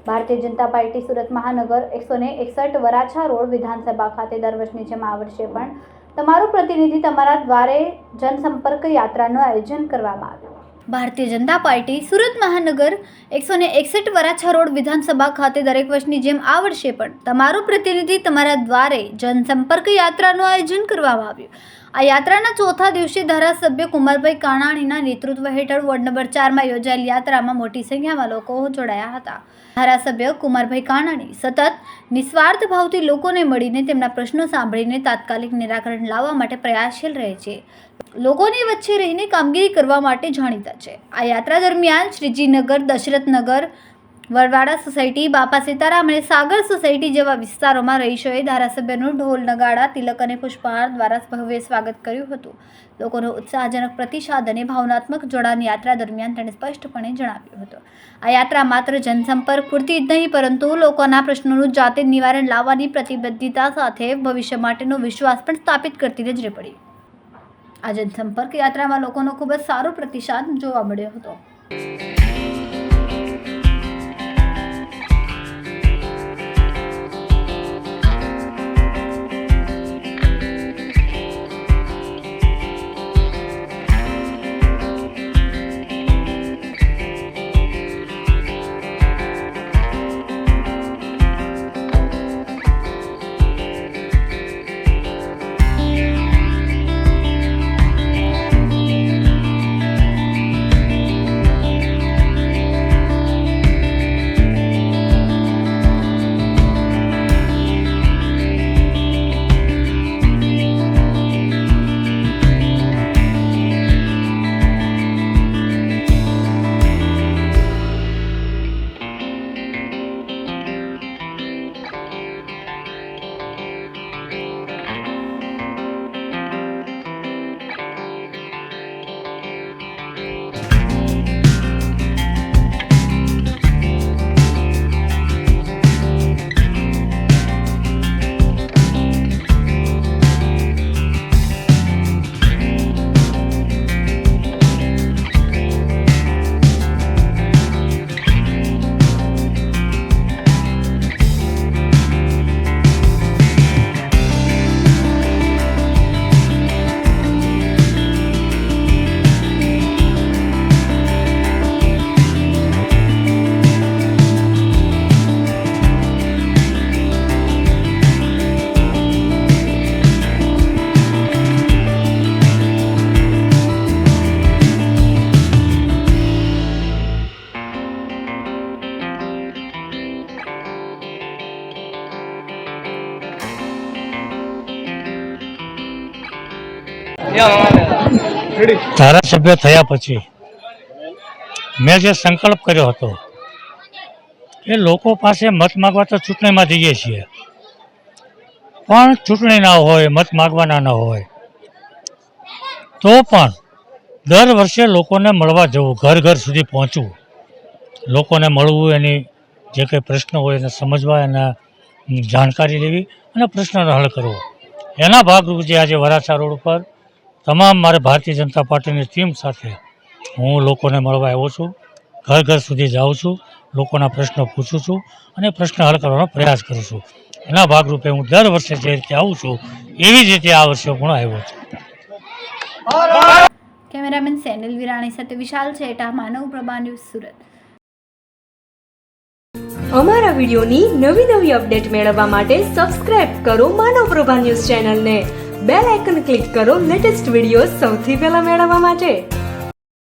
Bharatiya Janata party Surat મહાનગર 161 Varachha road વિધાનસભા ખાતે દર વર્ષની જેમ આ વર્ષે પણ તમારું પ્રતિનિધિ તમારા દ્વારે જનસંપર્ક યાત્રાનું આયોજન કરવામાં આવ્યું। ભારતીય જનતા પાર્ટી સુરત મહાનગર 161 વરાછા રોડ વિધાનસભા ખાતે દરેક વર્ષની જેમ આ વર્ષે પણ તમારું પ્રતિનિધિ તમારા દ્વારે જનસંપર્ક યાત્રાનું આયોજન કરવામાં આવ્યું। આ યાત્રાના ચોથા દિવસે ધારાસભ્ય કુમારભાઈ કાનાણીના નેતૃત્વ હેઠળ વોર્ડ નંબર 4 માં યોજાયેલ યાત્રામાં મોટી સંખ્યામાં લોકો જોડાયા હતા। ધારાસભ્ય કુમારભાઈ કાનાણી સતત નિસ્વાર્થ ભાવથી લોકોને મળીને તેમના પ્રશ્નો સાંભળીને તાત્કાલિક નિરાકરણ લાવવા માટે પ્રયાસશીલ રહે છે, લોકોની વચ્ચે રહીને કામગીરી કરવા માટે જાણીતા છે। આ યાત્રા દરમિયાન શ્રીજીનગર, દશરથનગર, વરવાડા સોસાયટી, બાપા સીતારામ અને સાગર સોસાયટી જેવા વિસ્તારોમાં રહીશોએ ધારાસભ્યનું ઢોલ, નગાડા, તિલક અને પુષ્પહાર દ્વારા ભવ્ય સ્વાગત કર્યું હતું। લોકોનો ઉત્સાહજનક પ્રતિસાદ અને ભાવનાત્મક જોડાણ યાત્રા દરમિયાન તેણે સ્પષ્ટપણે જણાવ્યું હતું। આ યાત્રા માત્ર જનસંપર્ક પૂરતી જ નહીં, પરંતુ લોકોના પ્રશ્નોનું જાતે નિવારણ લાવવાની પ્રતિબદ્ધતા સાથે ભવિષ્ય માટેનો વિશ્વાસ પણ સ્થાપિત કરતી નજરે પડી। આ જનસંપર્ક યાત્રામાં લોકોનો ખૂબ જ સારો પ્રતિસાદ જોવા મળ્યો હતો। ધારાસભ્ય થયા પછી મેં જે સંકલ્પ કર્યો હતો એ લોકો પાસે મત માગવા તો ચૂંટણીમાં જઈએ છીએ, પણ ચૂંટણી ના હોય, મત માગવાના ન હોય, તો પણ દર વર્ષે લોકોને મળવા જવું, ઘર ઘર સુધી પહોંચવું, લોકોને મળવું, એની જે કંઈ પ્રશ્ન હોય એને સમજવા, એના જાણકારી લેવી અને પ્રશ્નનો હલ કરવો, એના ભાગરૂપે આજે વરાછા રોડ ઉપર તમામ મારે ભારતીય જનતા પાર્ટીની ટીમ સાથે હું લોકોને મળવા આવ્યો છું। ઘર ઘર સુધી જાઉં છું, લોકોના પ્રશ્નો પૂછું છું અને પ્રશ્ન હલ કરવાનો પ્રયાસ કરું છું। એના ભાગરૂપે હું દર વર્ષે જે રીતે આવું છું એવી જ રીતે આ વર્ષે પણ આવ્યો છું। કેમેરામેન સેનિલ વિરાણી સાથે વિશાલ છેટા, માનવ પ્રભા ન્યૂઝ, સુરત। અમારા વિડિયોની નવી અપડેટ મેળવવા માટે સબસ્ક્રાઇબ કરો માનવ પ્રભા ન્યૂઝ ચેનલને, બેલ આઇકન ક્લિક કરો લેટેસ્ટ વિડીયો સૌથી પહેલા મેળવવા માટે।